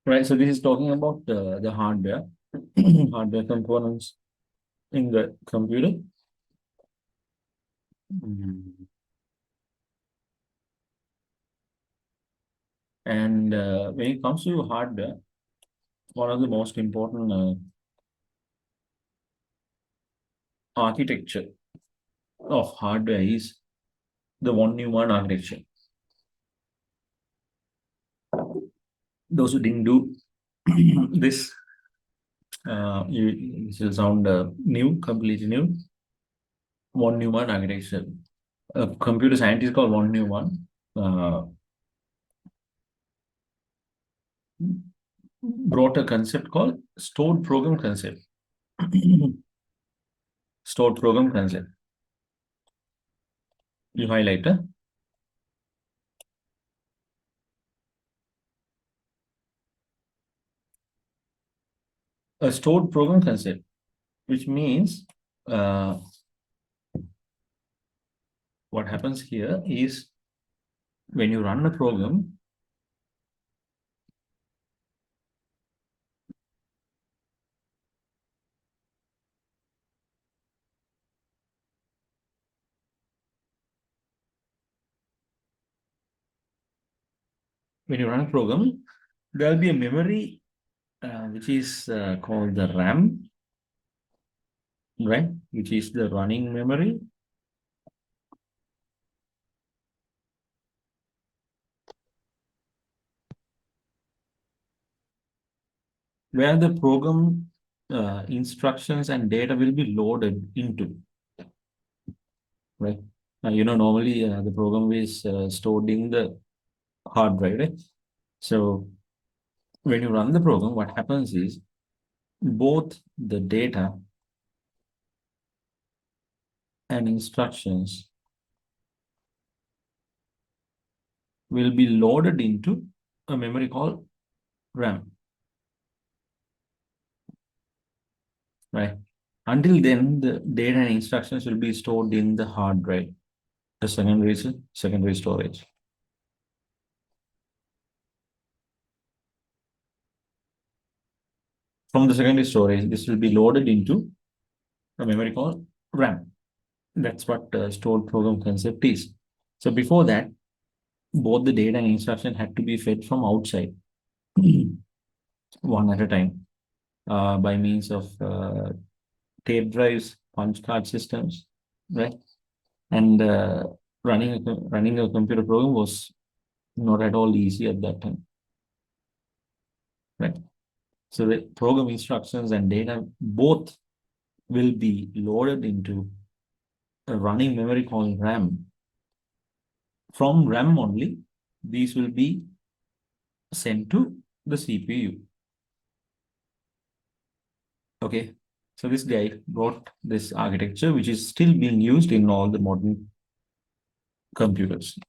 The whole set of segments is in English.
Right. So this is talking about the hardware, hardware components in the computer. Mm. And when it comes to hardware, one of the most important architecture of hardware is the von Neumann architecture. Those who didn't do this, this will sound new, completely new. Von Neumann architecture. A computer scientist called von Neumann brought a concept called stored program concept. Stored program concept. You highlight a stored program concept, which means uh, what happens here is when you run a program, there will be a memory which is called the RAM, right? Which is the running memory. Where the program instructions and data will be loaded into, right? Normally the program is stored in the hard drive, right? So when you run the program, what happens is both the data and instructions will be loaded into a memory called RAM, right? Until then, the data and instructions will be stored in the hard drive, the secondary storage. From the secondary storage, this will be loaded into a memory called RAM. That's what stored program concept is. So before that, both the data and instruction had to be fed from outside, one at a time, by means of tape drives, punch card systems, right? And running a computer program was not at all easy at that time, right? So the program instructions and data both will be loaded into a running memory called RAM. From RAM only, these will be sent to the CPU. Okay, so this guy brought this architecture, which is still being used in all the modern computers.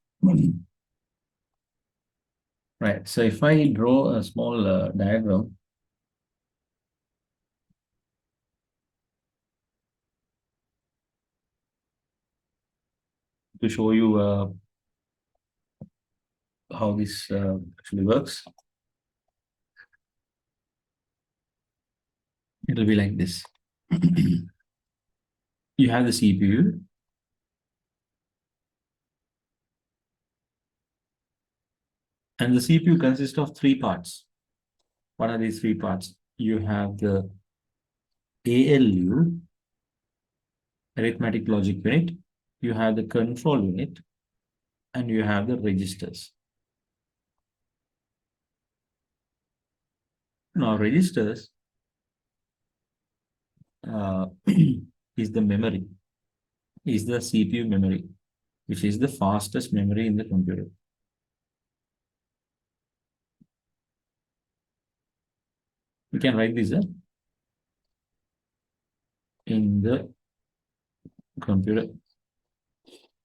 Right. So if I draw a small diagram to show you how this actually works, it'll be like this. You have the CPU, and the CPU consists of three parts. What are these three parts? You have the ALU, arithmetic logic unit, you have the control unit, and you have the registers. Now, registers is the memory, is the CPU memory, which is the fastest memory in the computer. We can write this in the computer.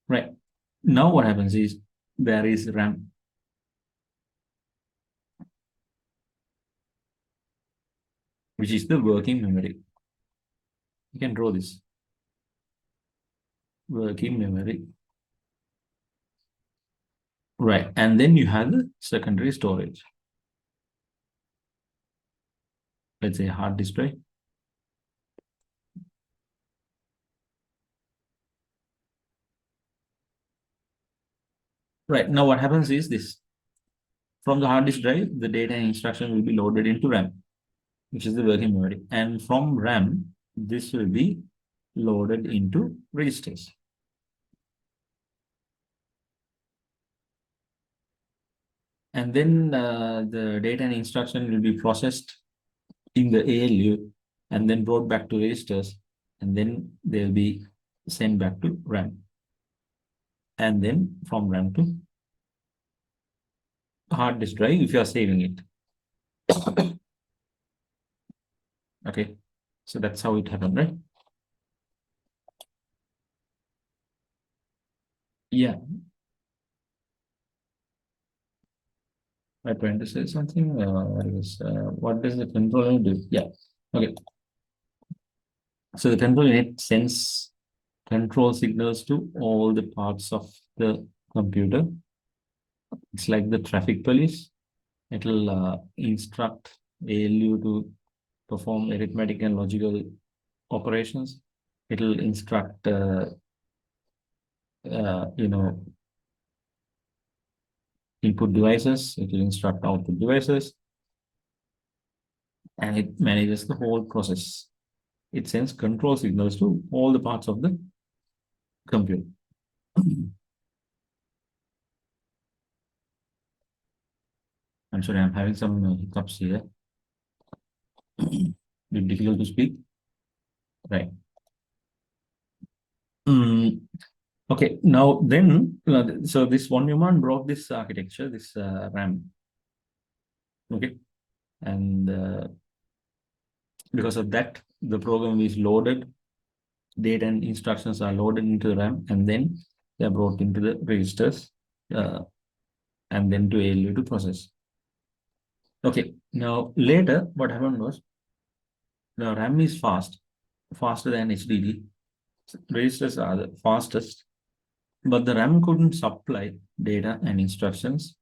Right. Now what happens is there is RAM, which is the working memory. You can draw this. Working memory. Right. And then you have the secondary storage. let's say hard disk drive. Right, now what happens is this. From the hard disk drive, the data and instruction will be loaded into RAM, which is the working memory. And from RAM, this will be loaded into registers. And then the data and instruction will be processed in the ALU and then brought back to registers, and then they'll be sent back to RAM. And then from RAM to hard disk drive if you are saving it. Okay, so that's how it happened, right? Yeah, I'm trying to say something. What does the controller do? Yeah, okay. So the control unit sends control signals to all the parts of the computer. It's like the traffic police. It'll instruct ALU to perform arithmetic and logical operations. It'll instruct, you know, input devices. It will instruct output devices, and it manages the whole process. It sends control signals to all the parts of the computer. I'm sorry, I'm having some hiccups here. Bit difficult to speak. Right. Okay, now then, so this von Neumann brought this architecture, this RAM. Okay, and because of that, the program is loaded, data and instructions are loaded into the RAM, and then they are brought into the registers, and then to ALU to process. Okay, now later, what happened was the RAM is faster than HDD. Registers are the fastest, but the RAM couldn't supply data and instructions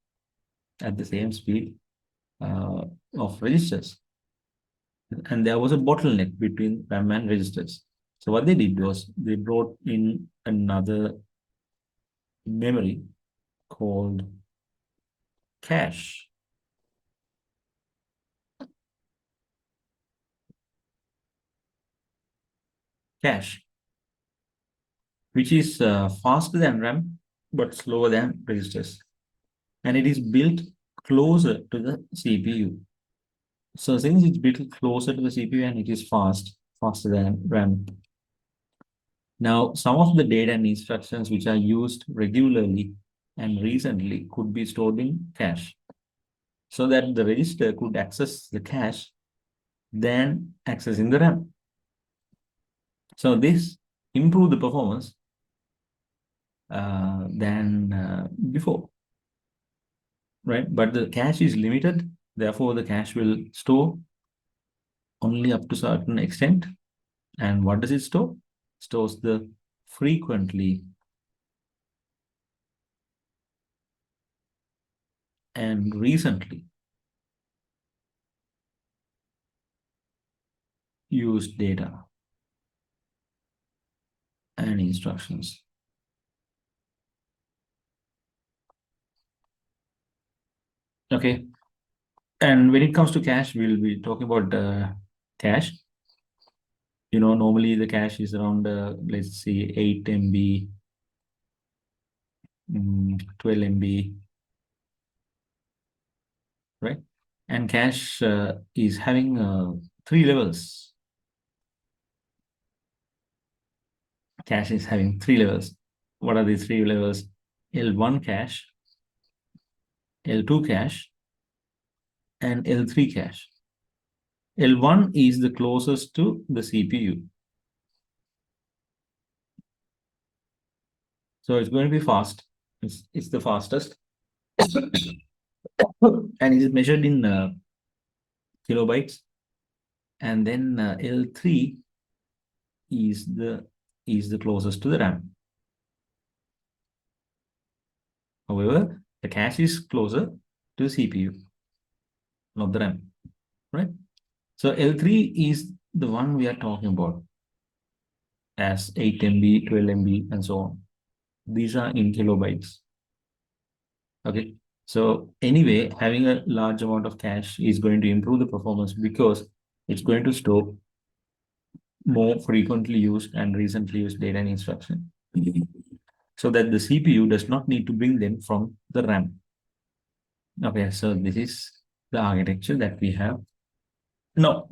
at the same speed of registers. And there was a bottleneck between RAM and registers. So what they did was they brought in another memory called cache. Cache, which is faster than RAM but slower than registers. And it is built closer to the CPU. So since it's built closer to the CPU and it is faster than RAM. Now, some of the data and instructions which are used regularly and recently could be stored in cache, so that the register could access the cache than accessing the RAM. So this improved the performance than before, right? But the cache is limited, therefore the cache will store only up to certain extent. And what does it store? Stores the frequently and recently used data and instructions. Okay. And when it comes to cache, we'll be talking about cache. Normally the cache is around, let's say 8 MB, 12 MB, right? And cache is having 3 levels. Cache is having 3 levels. What are these 3 levels? L1 cache, L2 cache, and L3 cache. L1 is the closest to the CPU. So it's going to be fast. It's the fastest. And it is measured in kilobytes. And then L3 is the closest to the RAM. However, the cache is closer to the CPU, not the RAM, right? So L3 is the one we are talking about as 8 MB, 12 MB, and so on. These are in kilobytes. Okay. So anyway, having a large amount of cache is going to improve the performance because it's going to store more frequently used and recently used data and instruction so that the CPU does not need to bring them from the RAM. Okay, so this is the architecture that we have. Now,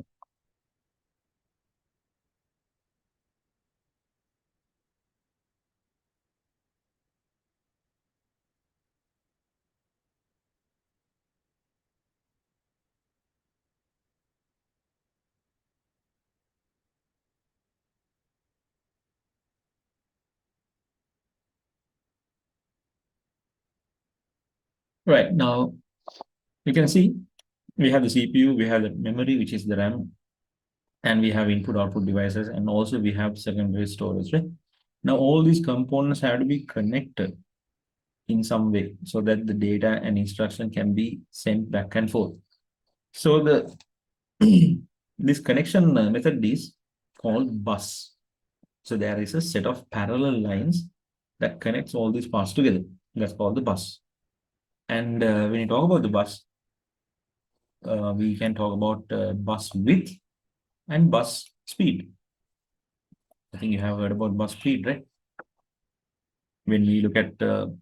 right now, you can see we have the CPU, we have the memory, which is the RAM, and we have input output devices, and also we have secondary storage, right? Now, all these components have to be connected in some way so that the data and instruction can be sent back and forth. So the this connection method is called bus. So there is a set of parallel lines that connects all these parts together. That's called the bus. And when you talk about the bus, we can talk about bus width and bus speed. I think you have heard about bus speed, right? When we look at the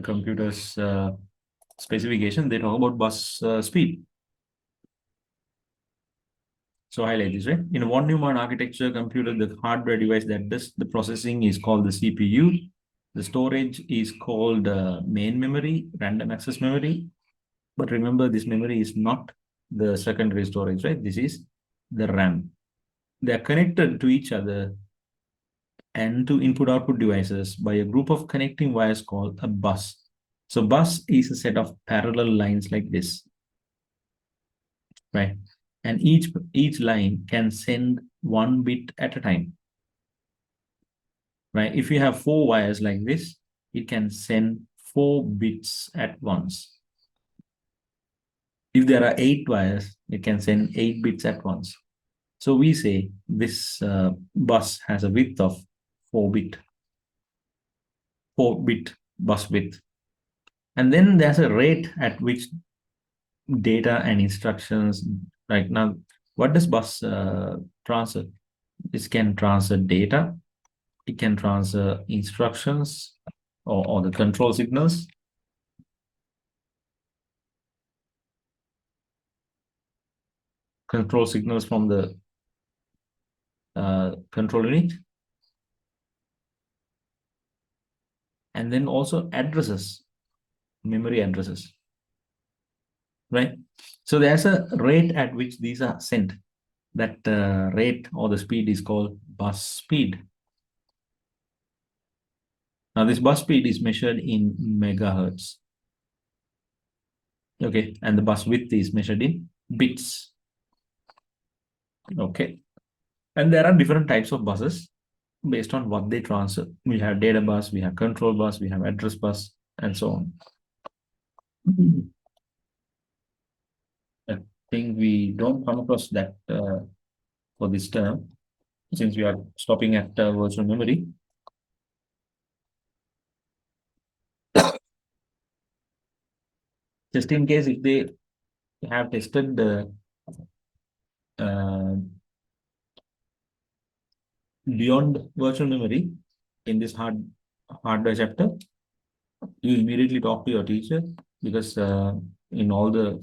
computer's specification, they talk about bus speed. So highlight this, right? In a one Neumann architecture computer, the hardware device that does the processing is called the CPU. The storage is called main memory, random access memory. But remember, this memory is not the secondary storage, right? This is the RAM. They are connected to each other and to input-output devices by a group of connecting wires called a bus. So bus is a set of parallel lines like this, right? And each line can send one bit at a time, right? If you have four wires like this, it can send 4 bits at once. If there are 8 wires, it can send 8 bits at once. So we say this bus has a width of 4 bit, 4 bit bus width. And then there's a rate at which data and instructions, right now, what does bus transfer? This can transfer data, it can transfer instructions or the control signals, from the control unit, and then also addresses, memory addresses, right? So there's a rate at which these are sent. That rate or the speed is called bus speed. Now, this bus speed is measured in megahertz. Okay, and the bus width is measured in bits. Okay, and there are different types of buses based on what they transfer. We have data bus, we have control bus, we have address bus, and so on. I think we don't come across that for this term since we are stopping at virtual memory. Just in case if they have tested the beyond virtual memory in this hardware chapter, you immediately talk to your teacher because in all the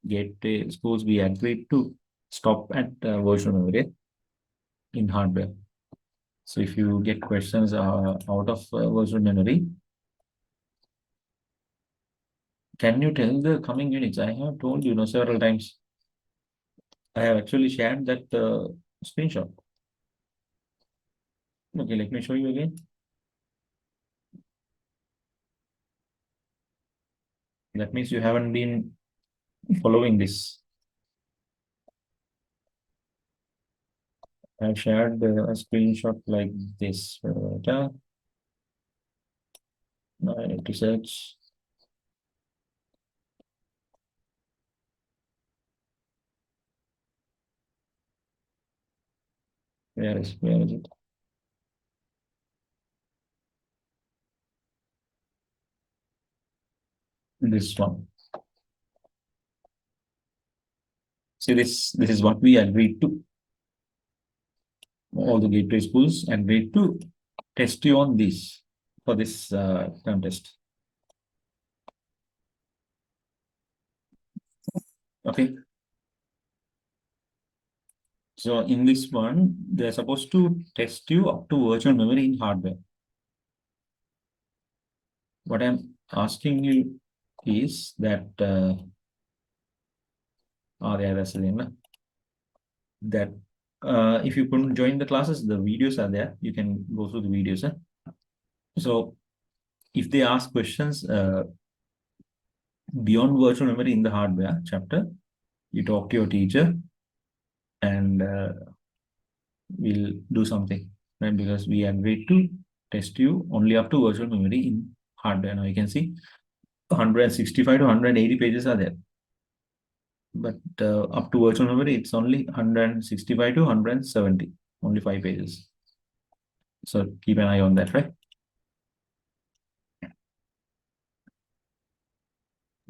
gateway schools we agreed to stop at virtual memory in hardware. So if you get questions out of virtual memory, can you tell the coming units? I have told you, several times. I have actually shared that screenshot. Okay, let me show you again. That means you haven't been following this. I shared a screenshot like this. I need to search. Where is it? This one. See, this is what we agreed to. All the gateway schools agreed to test you on this for this term test. Okay. So in this one, they're supposed to test you up to virtual memory in hardware. What I'm asking you is that that if you couldn't join the classes, the videos are there. You can go through the videos. So if they ask questions beyond virtual memory in the hardware chapter, you talk to your teacher and we'll do something, right? Because we agreed to test you only up to virtual memory in hardware. Now you can see 165 to 180 pages are there. But up to virtual memory, it's only 165 to 170, only 5 pages. So keep an eye on that, right?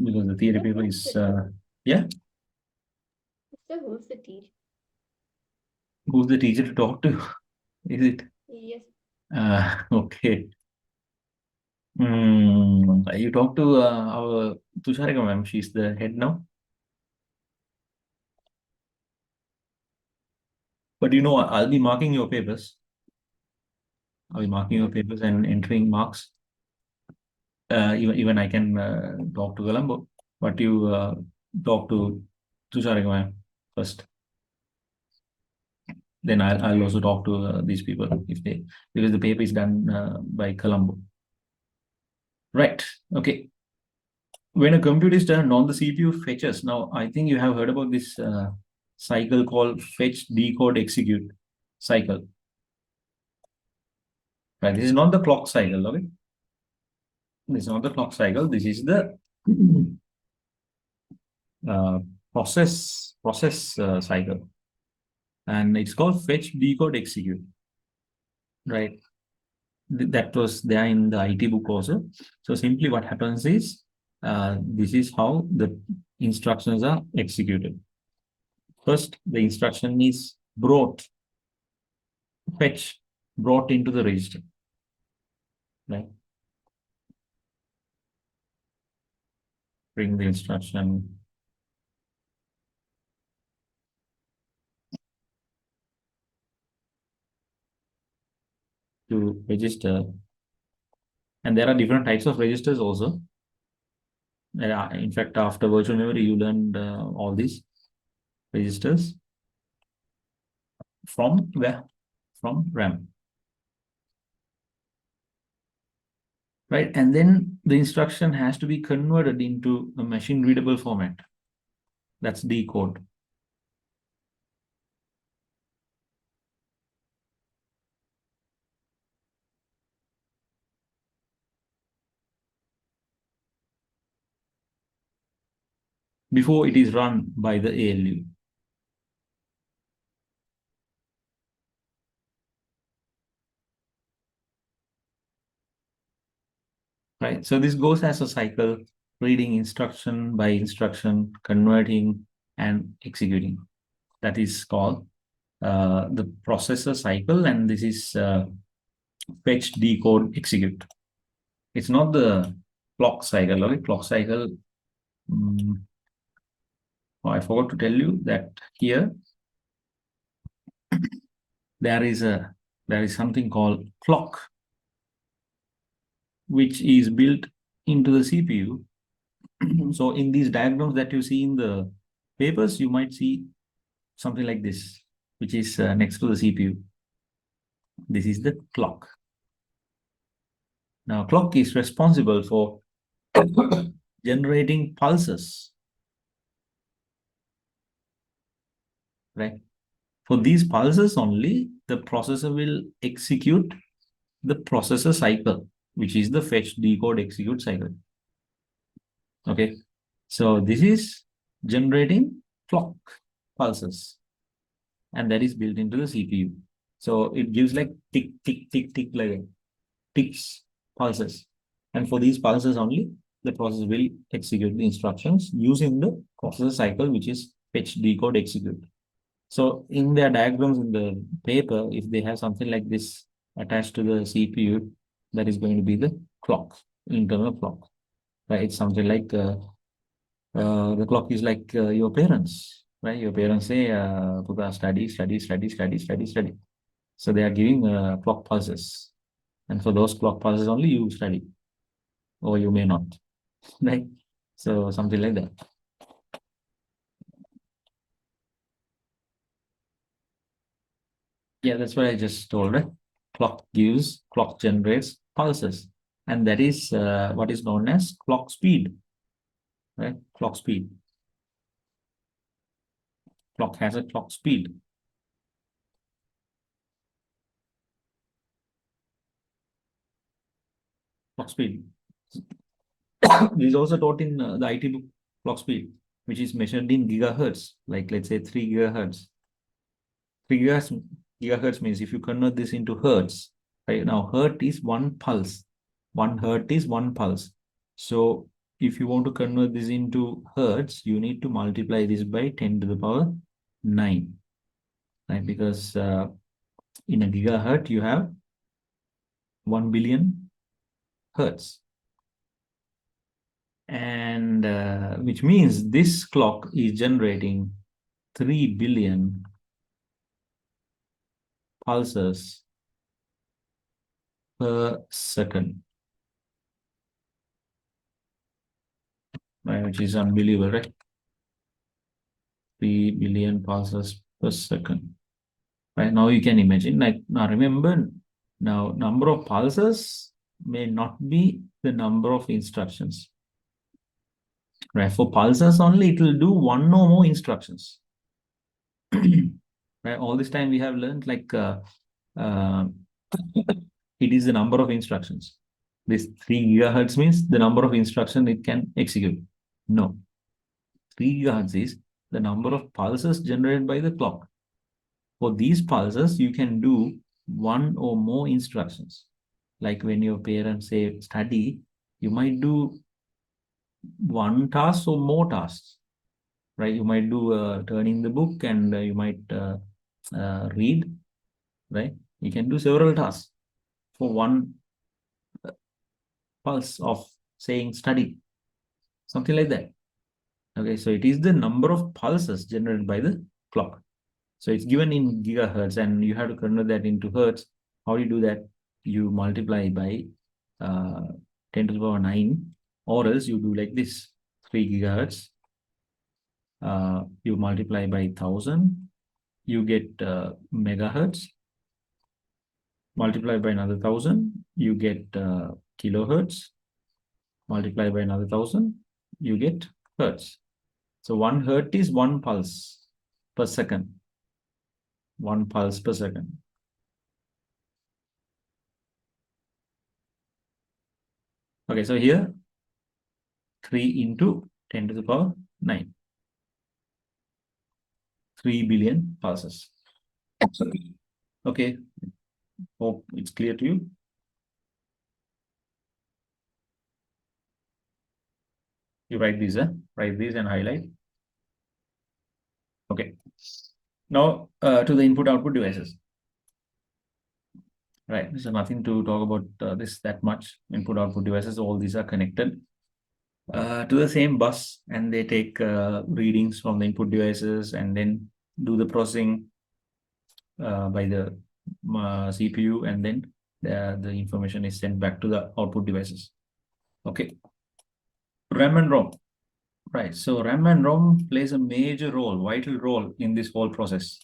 Because the theory paper is, yeah. So who's the teacher? Who's the teacher to talk to? Is it? Yes. Okay. You talk to our Tusharika ma'am. She's the head now. But you know, I'll be marking your papers. I'll be marking your papers and entering marks. Even I can talk to Colombo, but you talk to Tusharika ma'am first. Then I'll also talk to these people if they, because the paper is done by Colombo. Right. Okay. When a computer is turned on, the CPU fetches. Now, I think you have heard about this cycle called fetch, decode, execute cycle. Right. This is not the clock cycle. Okay. This is not the clock cycle. This is the uh, process cycle, and it's called fetch, decode, execute. Right. That was there in the IT book also. So simply what happens is this is how the instructions are executed. First, the instruction is fetch, brought into the register. Right? Bring the instruction to register. And there are different types of registers also. In fact, after virtual memory, you learned all these registers from where? From RAM. Right? And then the instruction has to be converted into a machine readable format. That's decode. Before it is run by the ALU. Right? So this goes as a cycle, reading instruction by instruction, converting and executing. That is called the processor cycle, and this is fetch, decode, execute. It's not the clock cycle. Okay, clock cycle. Oh, I forgot to tell you that here there is something called clock, which is built into the CPU. So in these diagrams that you see in the papers, you might see something like this, which is next to the CPU. This is the clock. Now, clock is responsible for generating pulses, right? For these pulses only, the processor will execute the processor cycle, which is the fetch, decode, execute cycle. Okay, so this is generating clock pulses, and that is built into the CPU. So it gives like tick, tick, tick, tick, like ticks, pulses. And for these pulses only, the process will execute the instructions using the processor cycle, which is fetch, decode, execute. So in their diagrams in the paper, if they have something like this attached to the CPU, that is going to be the clock, internal clock. Right? It's something like the clock is like your parents, right? Your parents say, Putra, study, study, study, study, study, study. So they are giving clock pulses. And for those clock pulses only, you study, or you may not, right? So something like that. Yeah, that's what I just told, right? Clock generates pulses. And that is what is known as clock speed, right? Clock speed. Clock has a clock speed. Clock speed. This is also taught in the IT book, clock speed, which is measured in gigahertz, like let's say 3 gigahertz. 3 gigahertz means if you convert this into hertz, right now, hertz is one pulse. 1 hertz is one pulse. So if you want to convert this into hertz, you need to multiply this by 10 to the power 9, right? Because in a gigahertz, you have 1 billion hertz. And which means this clock is generating 3 billion pulses per second, right? Which is unbelievable, right? 3 billion pulses per second. Right now, you can imagine, like, now remember, now number of pulses may not be the number of instructions, right? For pulses only, it will do one or more instructions. Right? All this time we have learned like uh, it is the number of instructions. This 3 gigahertz means the number of instruction it can execute. No, 3 gigahertz is the number of pulses generated by the clock. For these pulses, you can do one or more instructions. Like when your parents say study, you might do one task or more tasks, right? You might do turning the book and you might read, right? You can do several tasks for one pulse of saying study, something like that. Okay, so it is the number of pulses generated by the clock. So it's given in gigahertz and you have to convert that into hertz. How do you do that? You multiply by 10 to the power 9, or else you do like this, 3 gigahertz. You multiply by 1000, you get megahertz. Multiply by another 1000, you get kilohertz. Multiply by another 1000, you get hertz. So 1 hertz is 1 pulse per second. 1 pulse per second. Okay, so here 3 into 10 to the power 9. 3 billion pulses. Okay, hope it's clear to you. You write these, write these and highlight. Okay. Now to the input-output devices. Right, so nothing to talk about this that much. Input-output devices, all these are connected to the same bus, and they take readings from the input devices and then do the processing by the CPU, and then the information is sent back to the output devices. Okay. RAM and ROM. Right. So RAM and ROM plays a major role, vital role in this whole process.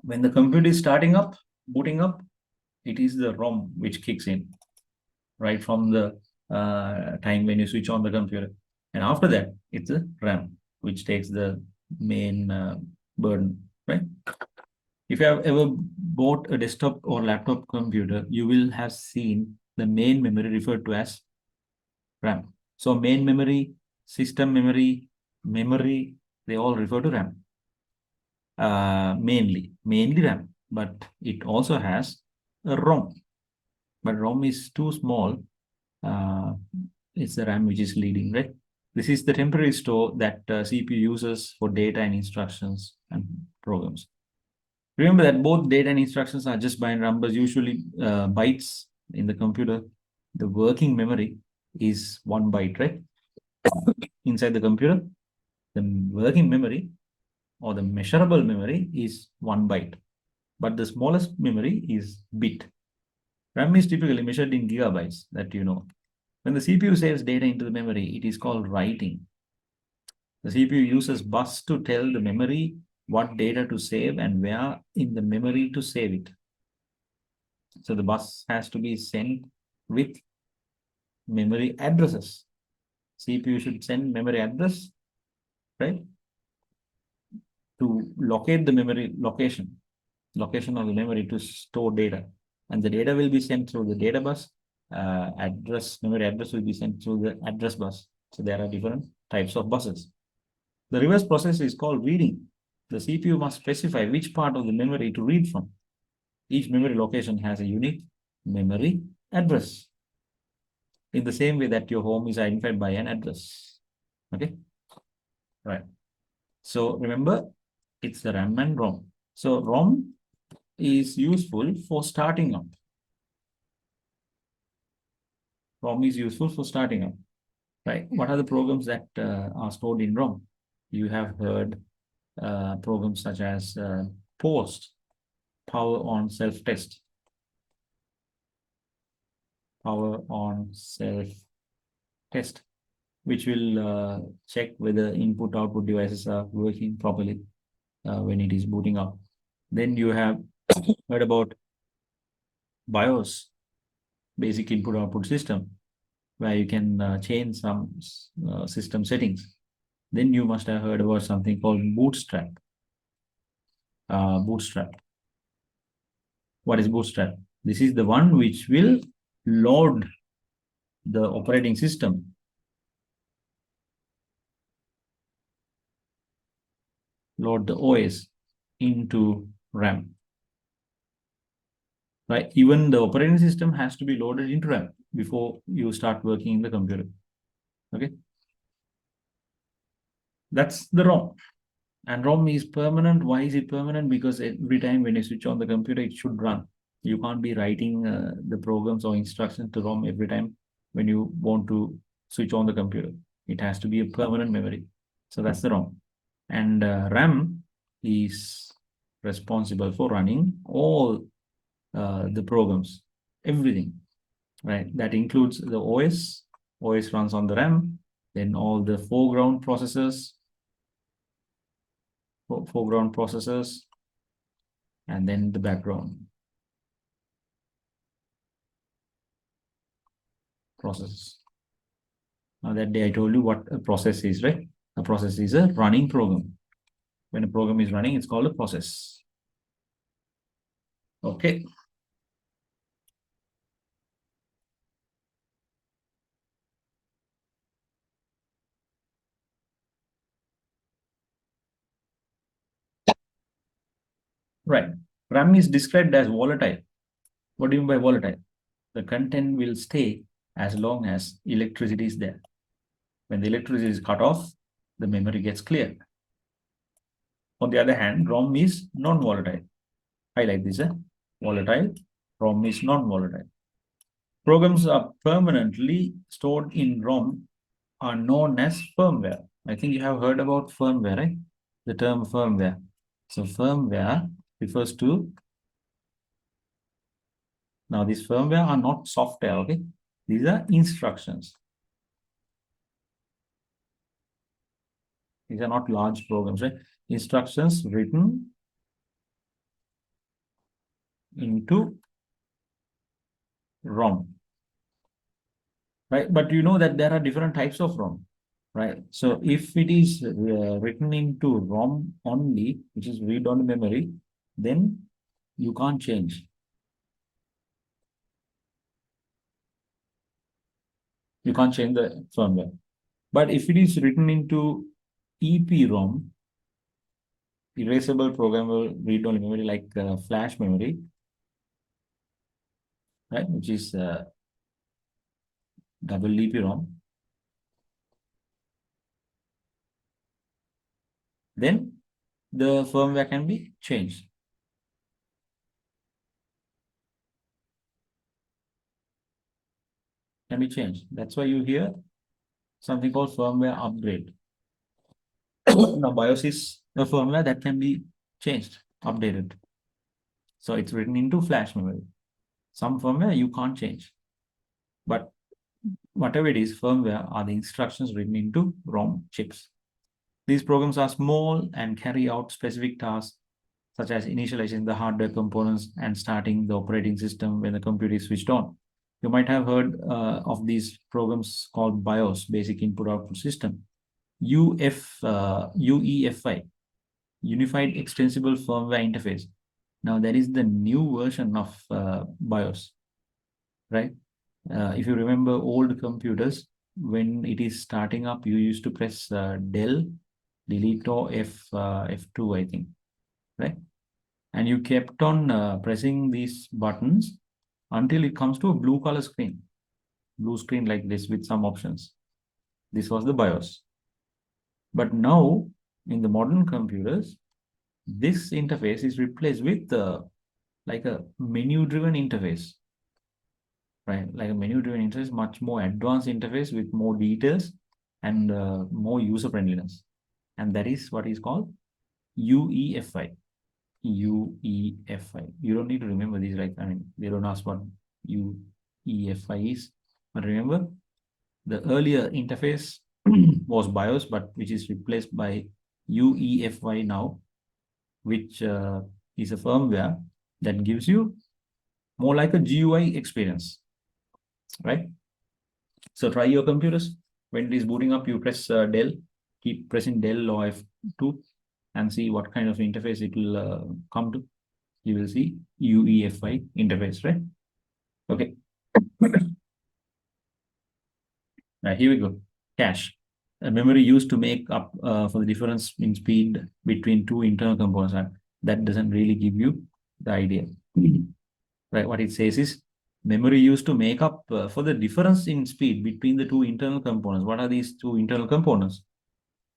When the computer is starting up, booting up, it is the ROM which kicks in, right from the time when you switch on the computer. And after that, it's the RAM, which takes the main burden, right? If you have ever bought a desktop or laptop computer, you will have seen the main memory referred to as RAM. So main memory, system memory, they all refer to RAM. Mainly RAM. but it also has a ROM. But ROM is too small. It's the RAM which is leading, right? This is the temporary store that CPU uses for data and instructions and programs. Remember that both data and instructions are just binary numbers, usually bytes in the computer. The working memory is 1 byte, right? Inside the computer, the working memory or the measurable memory is 1 byte, but the smallest memory is bit. RAM is typically measured in gigabytes, that you know. When the CPU saves data into the memory, it is called writing. The CPU uses bus to tell the memory what data to save and where in the memory to save it. So the bus has to be sent with memory addresses. CPU should send memory address, right, to locate the memory location of the memory to store data. And the data will be sent through the data bus. Memory address will be sent through the address bus. So there are different types of buses. The reverse process is called reading. The CPU must specify which part of the memory to read from. Each memory location has a unique memory address, in the same way that your home is identified by an address. Okay, right. So remember, it's the RAM and ROM. So ROM is useful for starting up. ROM is useful for starting up, right? What are the programs that are stored in ROM? You have heard programs such as POST, Power on Self-Test, Power on Self-Test, which will check whether input-output devices are working properly when it is booting up. Then you have heard about BIOS, Basic Input-Output System, where you can change some system settings. Then you must have heard about something called Bootstrap. Bootstrap. What is Bootstrap? This is the one which will load the operating system. Load the OS into RAM. Right? Even the operating system has to be loaded into RAM before you start working in the computer. Okay. That's the ROM. And ROM is permanent. Why is it permanent? Because every time when you switch on the computer, it should run. You can't be writing the programs or instructions to ROM every time when you want to switch on the computer. It has to be a permanent memory. So that's the ROM. And RAM is responsible for running all the programs, everything, right? That includes the OS. OS runs on the RAM. Then all the foreground processors, and then the background process. Now that day I told you what a process is, right? A process is a running program. When a program is running, it's called a process. Okay. Right. RAM is described as volatile. What do you mean by volatile? The content will stay as long as electricity is there. When the electricity is cut off, the memory gets cleared. On the other hand, ROM is non-volatile. Highlight this, volatile. ROM is non-volatile. Programs are permanently stored in ROM are known as firmware. I think you have heard about firmware, right? The term firmware. So firmware refers to, now these firmware are not software, okay? These are instructions. These are not large programs, right? Instructions written into ROM, right? But you know that there are different types of ROM, right? So if it is written into ROM only, which is read-only memory, then you can't change. You can't change the firmware. But if it is written into EPROM, erasable programmable read-only memory like flash memory, right? Which is double EPROM. Then the firmware can be changed. Can be changed. That's why you hear something called firmware upgrade. Now, BIOS is a firmware that can be changed, updated. So it's written into flash memory. Some firmware you can't change. But whatever it is, firmware are the instructions written into ROM chips. These programs are small and carry out specific tasks, such as initializing the hardware components and starting the operating system when the computer is switched on. You might have heard of these programs called BIOS, Basic Input Output System, UEFI, Unified Extensible Firmware Interface. Now, that is the new version of BIOS, right? If you remember old computers, when it is starting up, you used to press Del, delete or F2, I think, right? And you kept on pressing these buttons until it comes to a blue color screen, blue screen like this with some options. This was the BIOS. But now, in the modern computers, this interface is replaced with like a menu-driven interface, right? Like a menu-driven interface, much more advanced interface with more details and more user friendliness. And that is what is called UEFI. UEFI. You don't need to remember these, right? I mean, they don't ask what UEFI is. But remember, the earlier interface was BIOS, but which is replaced by UEFI now, which is a firmware that gives you more like a GUI experience, right? So try your computers. When it is booting up, you press Del, keep pressing Del or F2 and see what kind of interface it will come to. You will see UEFI interface, right? Okay. Here we go. Cache. A memory used to make up for the difference in speed between two internal components. And that doesn't really give you the idea. Right? What it says is memory used to make up for the difference in speed between the two internal components. What are these two internal components?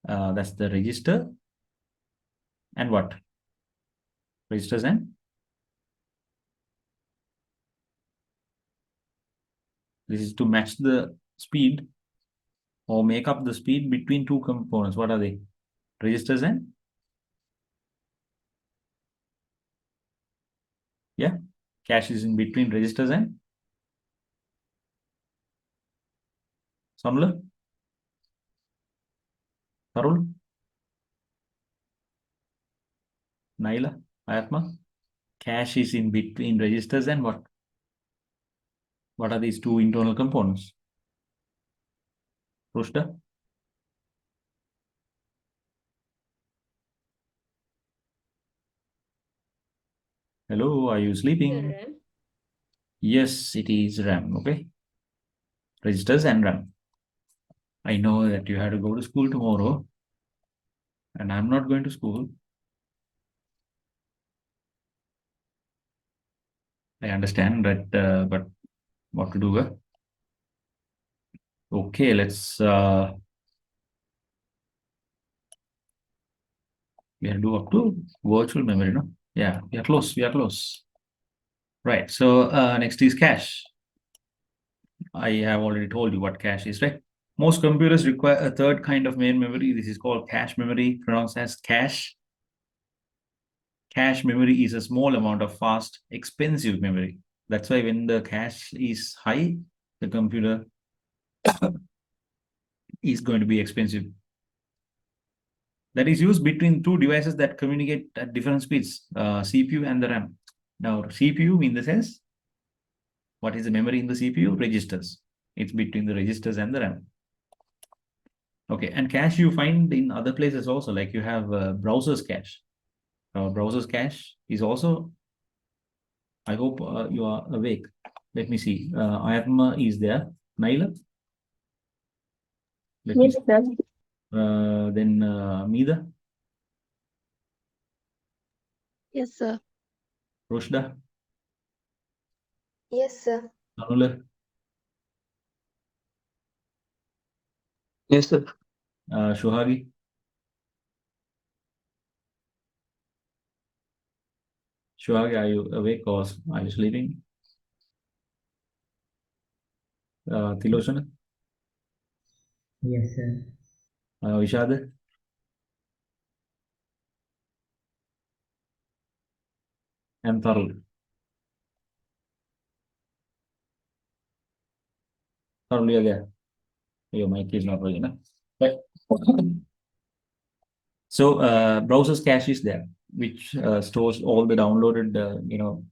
That's the register and what? Registers and this is to match the speed or make up the speed between two components. What are they? Registers and yeah, cache is in between registers and Samla, Tarul, Naila, Ayatma. Cache is in between registers and what? What are these two internal components? Rushda? Hello, are you The sleeping? RAM. Yes, it is RAM, okay? Registers and RAM. I know that you have to go to school tomorrow, and I'm not going to school. I understand that, but what to do? Okay, let's we have to do up to virtual memory, no? Yeah, we are close. We are close. Right. So next is cache. I have already told you what cache is, right? Most computers require a third kind of main memory. This is called cache memory, pronounced as cache. Cache memory is a small amount of fast, expensive memory. That's why when the cache is high, the computer is going to be expensive. That is used between two devices that communicate at different speeds, CPU and the RAM. Now, CPU in the sense, what is the memory in the CPU? Registers. It's between the registers and the RAM. Okay, and cache you find in other places also, like you have browser's cache. Browser's cache is also, I hope you are awake. Let me see. Ayatma is there. Naila? Let me Yes, see. sir. Then Mida? Yes, sir. Rushda, Yes, sir. Anula, Yes, sir. Shuhagi, Shuhagi, are you awake or are you sleeping? Tilochana, Yes, sir. Vishad, and Tarul. Tarul, you are there. Your mic is not working. Right. So browser's cache is there, which stores all the downloaded,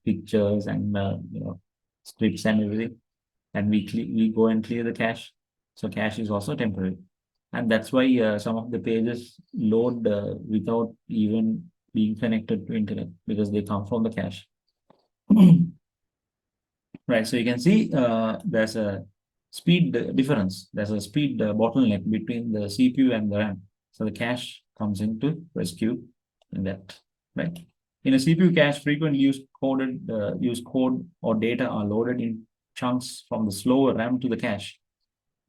pictures and scripts and everything. And we go and clear the cache. So cache is also temporary, and that's why some of the pages load without even being connected to internet because they come from the cache. Right, so you can see there's a speed difference. There's a speed bottleneck between the CPU and the RAM. So the cache comes into rescue in that, right? In a CPU cache, frequently used code or data are loaded in chunks from the slower RAM to the cache.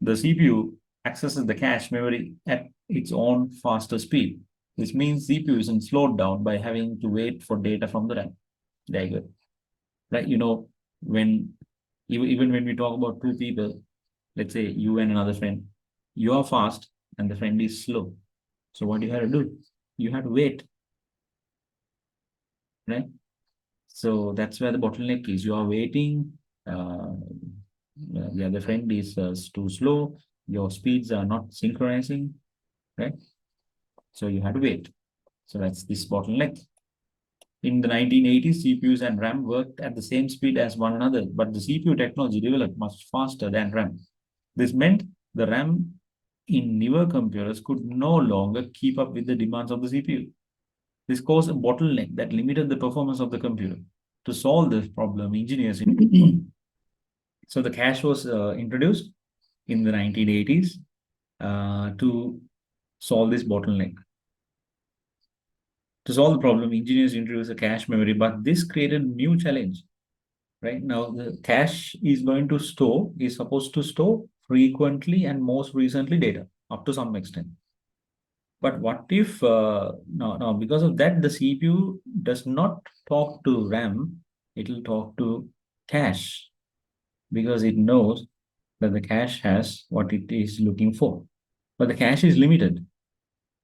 The CPU accesses the cache memory at its own faster speed. This means CPU isn't slowed down by having to wait for data from the RAM. There you go. Right? When even when we talk about two people, let's say you and another friend, you are fast and the friend is slow. So what you have to do? You have to wait, right? So that's where the bottleneck is. You are waiting. The other friend is too slow. Your speeds are not synchronizing, right? So you have to wait. So that's this bottleneck. In the 1980s, CPUs and RAM worked at the same speed as one another, but the CPU technology developed much faster than RAM. This meant the RAM in newer computers could no longer keep up with the demands of the CPU. This caused a bottleneck that limited the performance of the computer. To solve this problem, engineers so the cache was introduced in the 1980s to solve this bottleneck. To solve the problem, engineers introduced a cache memory, but this created a new challenge. Right now, the cache is supposed to store frequently and most recently data up to some extent. But what if now because of that the CPU does not talk to RAM, it will talk to cache because it knows that the cache has what it is looking for. But the cache is limited.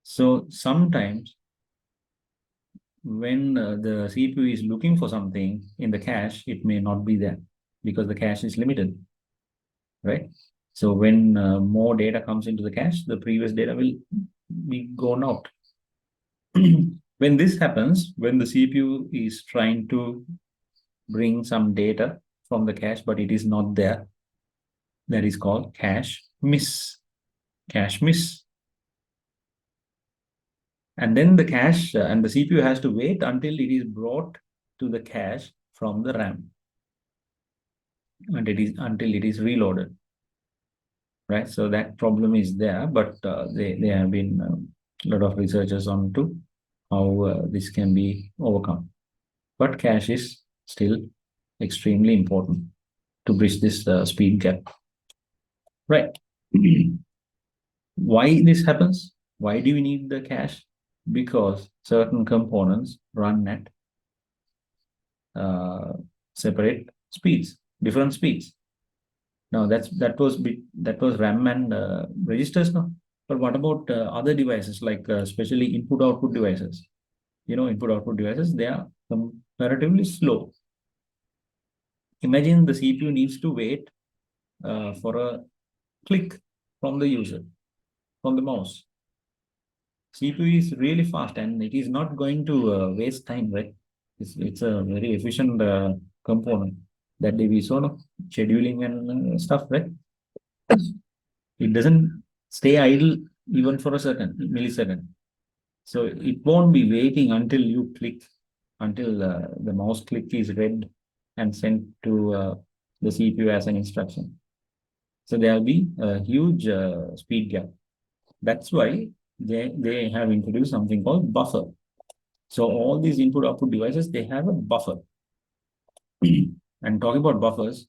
So sometimes when the CPU is looking for something in the cache, it may not be there because the cache is limited, right? So when more data comes into the cache, the previous data will be gone out. When this happens, when the CPU is trying to bring some data from the cache, but it is not there, that is called cache miss. Cache miss. And then the cache and the CPU has to wait until it is brought to the cache from the RAM and it is until it is reloaded, right? So that problem is there, but they have been a lot of researchers on to how this can be overcome. But cache is still extremely important to bridge this speed gap, right? Why this happens? Why do we need the cache? Because certain components run at uh, separate speeds, different speeds. Now that was RAM and registers now. But what about other devices like especially input output devices? Input output devices, they are comparatively slow. Imagine the CPU needs to wait for a click from the user, from the mouse. CPU is really fast and it is not going to waste time, right? It's a very efficient component that we saw, no? Scheduling and stuff, right? It doesn't stay idle even for a second, millisecond. So it won't be waiting until you click, until the mouse click is read and sent to the CPU as an instruction. So there will be a huge speed gap. That's why they have introduced something called buffer. So all these input-output devices, they have a buffer. And talking about buffers,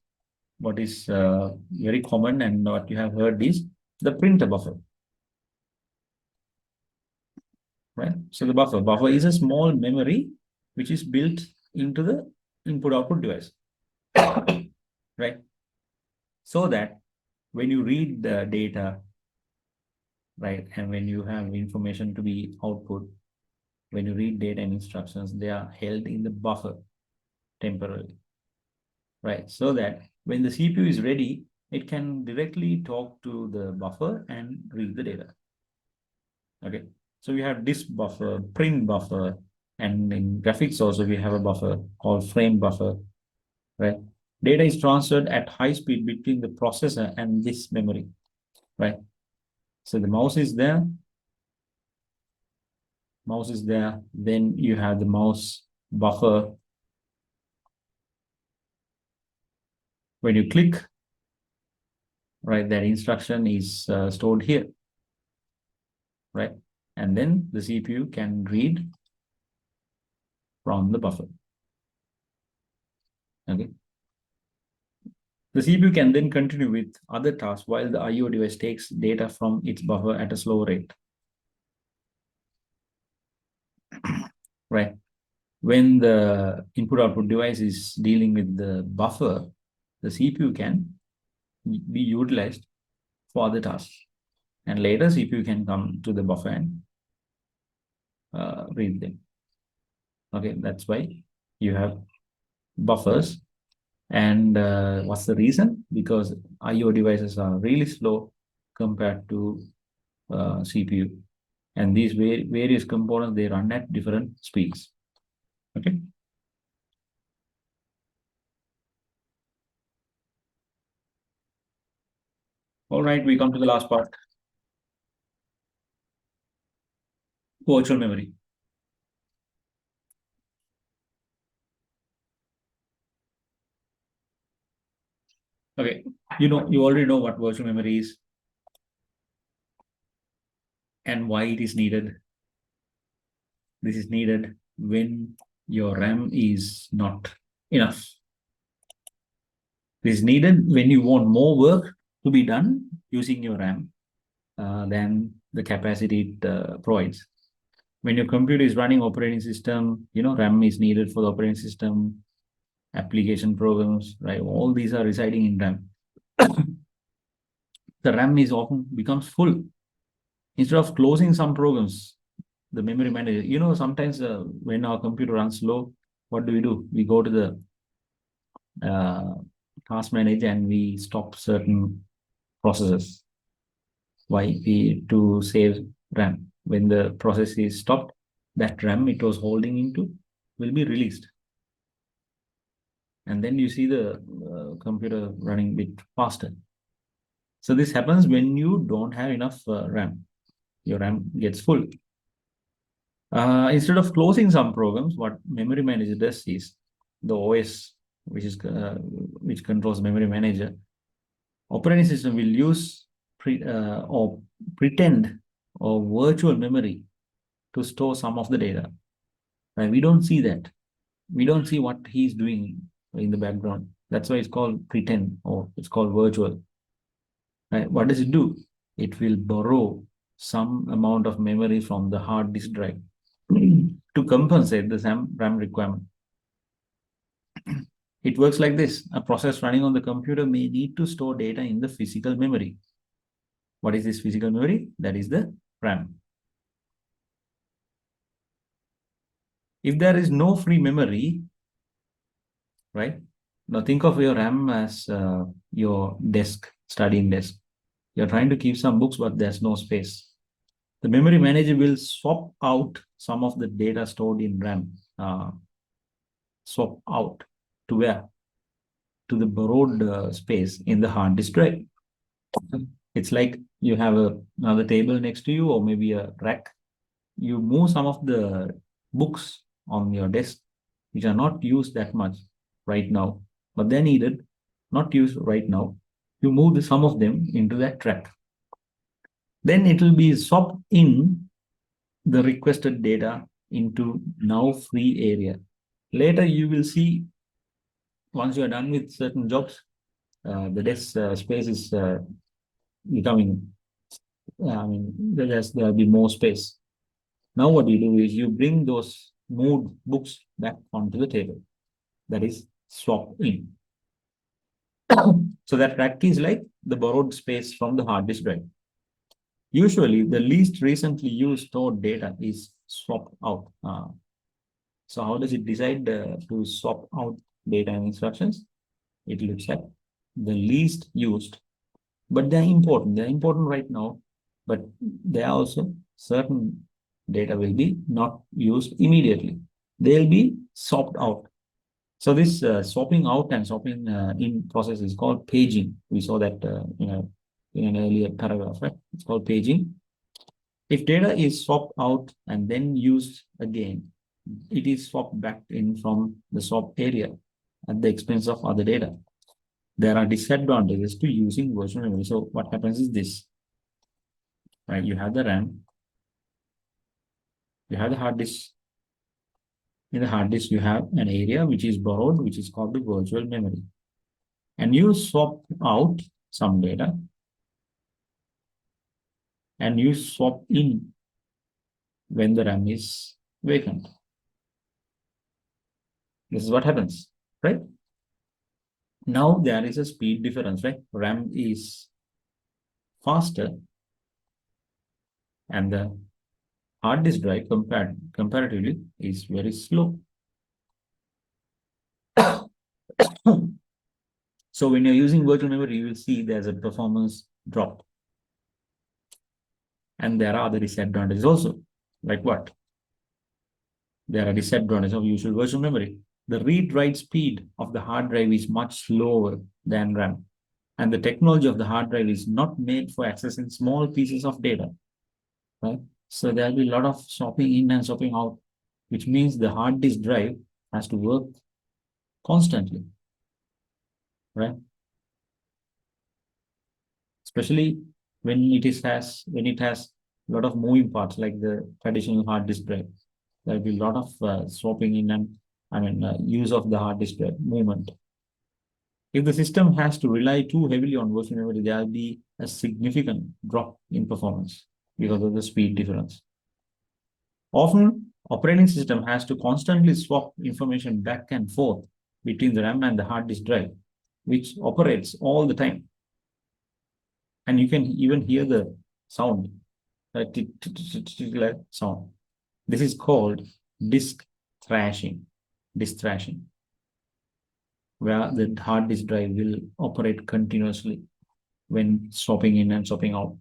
what is very common and what you have heard is the printer buffer. Right? So the buffer is a small memory which is built into the input-output device. Right? So that when you read the data, right, and when you have information to be output, when you read data and instructions, they are held in the buffer temporarily, right? So that when the CPU is ready, it can directly talk to the buffer and read the data. Okay, so we have disk buffer, print buffer, and in graphics also we have a buffer called frame buffer, right? Data is transferred at high speed between the processor and this memory, right? So the mouse is there, then you have the mouse buffer. When you click, right, that instruction is stored here, right? And then the CPU can read from the buffer. Okay. The CPU can then continue with other tasks while the IO device takes data from its buffer at a slower rate. Right. When the input-output device is dealing with the buffer, the CPU can be utilized for other tasks. And later CPU can come to the buffer and read them. Okay, that's why you have buffers. And what's the reason? Because IO devices are really slow compared to CPU. And these various components, they run at different speeds. Okay. All right, we come to the last part. Virtual memory. Okay, you already know what virtual memory is and why it is needed. This is needed when your RAM is not enough. This is needed when you want more work to be done using your RAM than the capacity it provides. When your computer is running operating system, RAM is needed for the operating system, application programs, right? All these are residing in RAM. The RAM is often becomes full. Instead of closing some programs, the memory manager, sometimes when our computer runs slow, what do? We go to the task manager and we stop certain processes. Why? To save RAM. When the process is stopped, that RAM it was holding into will be released. And then you see the computer running a bit faster. So this happens when you don't have enough RAM. Your RAM gets full. Instead of closing some programs, what memory manager does is the OS, which controls memory manager, operating system will use or pretend or virtual memory to store some of the data. Right? We don't see that. We don't see what he's doing in the background. That's why it's called pretend or it's called virtual. Right? What does it do? It will borrow some amount of memory from the hard disk drive to compensate the RAM requirement. It works like this. A process running on the computer may need to store data in the physical memory. What is this physical memory? That is the RAM. If there is no free memory, right? Now think of your RAM as your desk, studying desk. You're trying to keep some books, but there's no space. The memory manager will swap out some of the data stored in RAM. Swap out to where? To the borrowed space in the hard disk drive. It's like you have another table next to you or maybe a rack. You move some of the books on your desk, which are not used that much right now, but they're needed, not used right now. You move some of them into that rack. Then it will be swapped in the requested data into now free area. Later, you will see once you are done with certain jobs, the desk space is becoming, there'll be more space. Now, what you do is you bring those moved books back onto the table. That is swap in. So that rack is like the borrowed space from the hard disk drive. Usually, the least recently used stored data is swapped out. So how does it decide to swap out data and instructions? It looks at the least used, but they're important. They're important right now, but there are also certain data will be not used immediately. They'll be swapped out. So this swapping out and swapping in process is called paging. We saw that in an earlier paragraph, right? It's called paging. If data is swapped out and then used again, it is swapped back in from the swap area at the expense of other data. There are disadvantages to using virtual memory. So what happens is this, right? You have the RAM, you have the hard disk. In the hard disk, you have an area which is borrowed, which is called the virtual memory. And you swap out some data and you swap in when the RAM is vacant. This is what happens, right? Now there is a speed difference, right? RAM is faster and the hard disk drive comparatively is very slow. So when you're using virtual memory, you will see there's a performance drop. And there are other disadvantages also. Like what? There are disadvantages of using virtual memory. The read-write speed of the hard drive is much slower than RAM. And the technology of the hard drive is not made for accessing small pieces of data. Right? So there'll be a lot of swapping in and swapping out, which means the hard disk drive has to work constantly. Right? Especially when it has a lot of moving parts like the traditional hard disk drive. There'll be a lot of swapping in and use of the hard disk drive movement. If the system has to rely too heavily on virtual memory, there will be a significant drop in performance because of the speed difference. Often, operating system has to constantly swap information back and forth between the RAM and the hard disk drive, which operates all the time. And you can even hear the sound, sound. This is called disk thrashing, where the hard disk drive will operate continuously when swapping in and swapping out.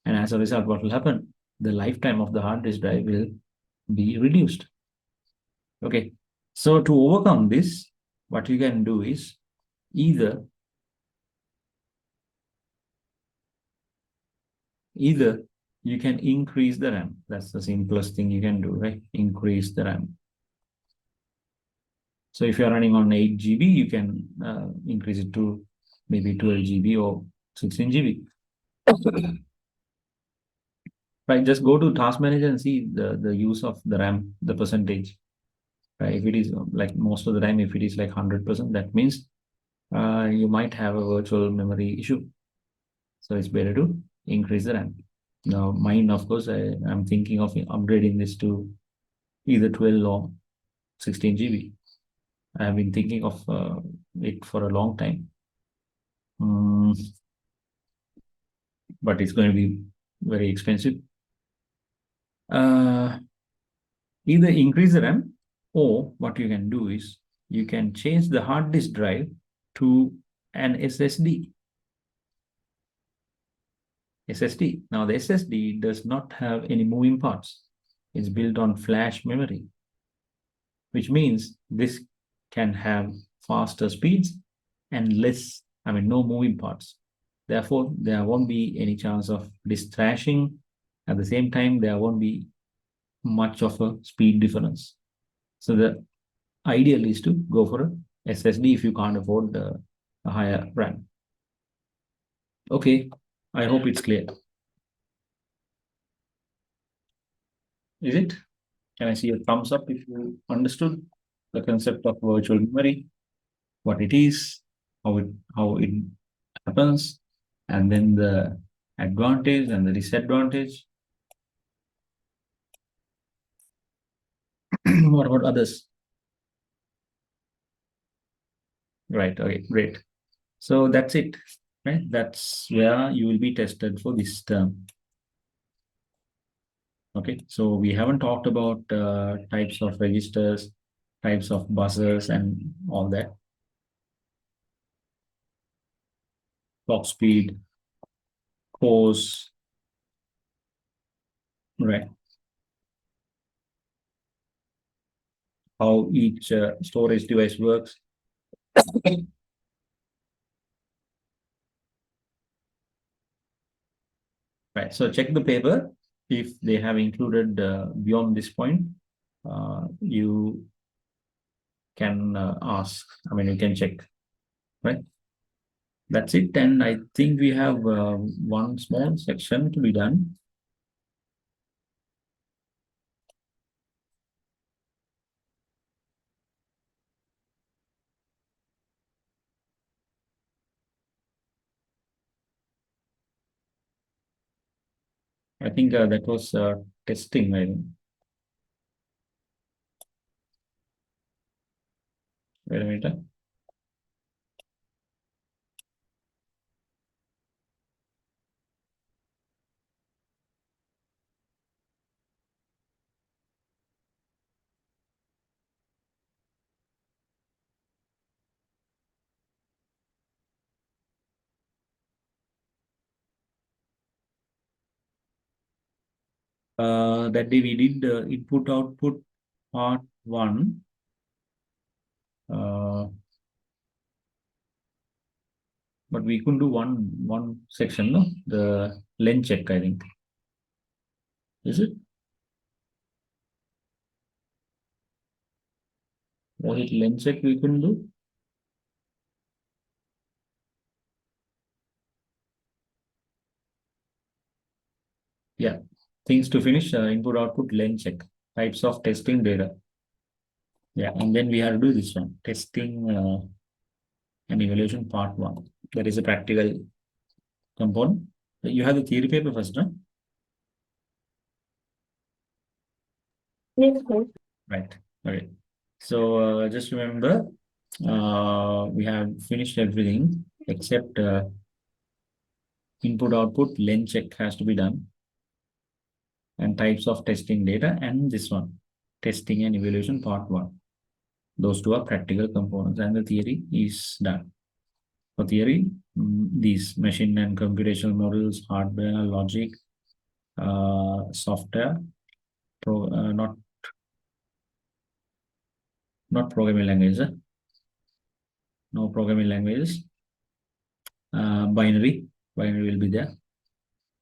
And as a result, what will happen? The lifetime of the hard disk drive will be reduced. Okay. So to overcome this, what you can do is either you can increase the RAM. That's the simplest thing you can do, right? Increase the RAM. So if you're running on 8 GB, you can increase it to maybe 12 GB or 16 GB. Right, just go to task manager and see the use of the RAM, the percentage. Right, if it is like most of the time, if it is like 100%, that means you might have a virtual memory issue. So it's better to increase the RAM. Now, mine, of course, I'm thinking of upgrading this to either 12 or 16 GB. I have been thinking of it for a long time. But it's going to be very expensive. Either increase the RAM, or what you can do is you can change the hard disk drive to an SSD. SSD. Now the SSD does not have any moving parts. It's built on flash memory, which means this can have faster speeds and no moving parts. Therefore, there won't be any chance of disk thrashing. At the same time, there won't be much of a speed difference. So the ideal is to go for a SSD if you can't afford a higher RAM. Okay, I hope it's clear. Is it? Can I see a thumbs up if you understood the concept of virtual memory, what it is, how it happens, and then the advantage and the disadvantage. What about others? Right, okay, great. So that's it, right? That's where you will be tested for this term. Okay, so we haven't talked about types of registers, types of buzzers, and all that. Clock speed, course, right? How each storage device works. Right, so check the paper. If they have included beyond this point, you can ask, I mean, you can check, right? That's it. And I think we have one small section to be done. I think that was testing, I think. Wait a minute. That day we did input output part one. But we couldn't do one section, no? The lens check, I think. Is it? Was it lens check we couldn't do? Yeah. Things to finish, input output lens check. Types of testing data. Yeah, and then we have to do this one. Testing and evaluation part one. That is a practical component. You have the theory paper first, no? Yes, sir. Right. Okay. So just remember, we have finished everything except input output lens check has to be done, and types of testing data, and this one, testing and evaluation part one. Those two are practical components, and the theory is done. For theory, these machine and computational models, hardware, logic, software, not programming language, no programming languages. Binary will be there.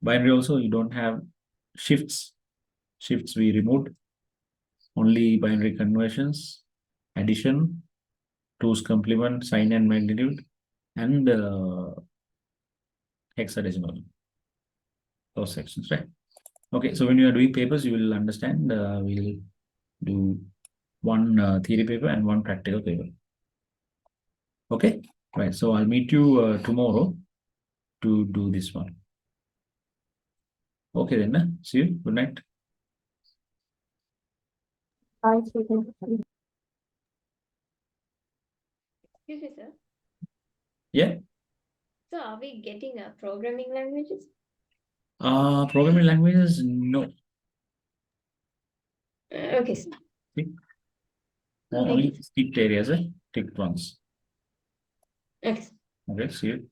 Binary also you don't have shifts. Shifts we removed. Only binary conversions, addition, two's complement, sign and magnitude, and hexadecimal. Those sections, right? Okay, so when you are doing papers, you will understand. We'll do one theory paper and one practical paper. Okay, right. So I'll meet you tomorrow to do this one. Okay, then. See you. Good night. Excuse me, sir. Yeah. So are we getting programming languages? Programming languages, no. Okay, sir. Only ticked areas, ticked ones. Okay. Okay, see you.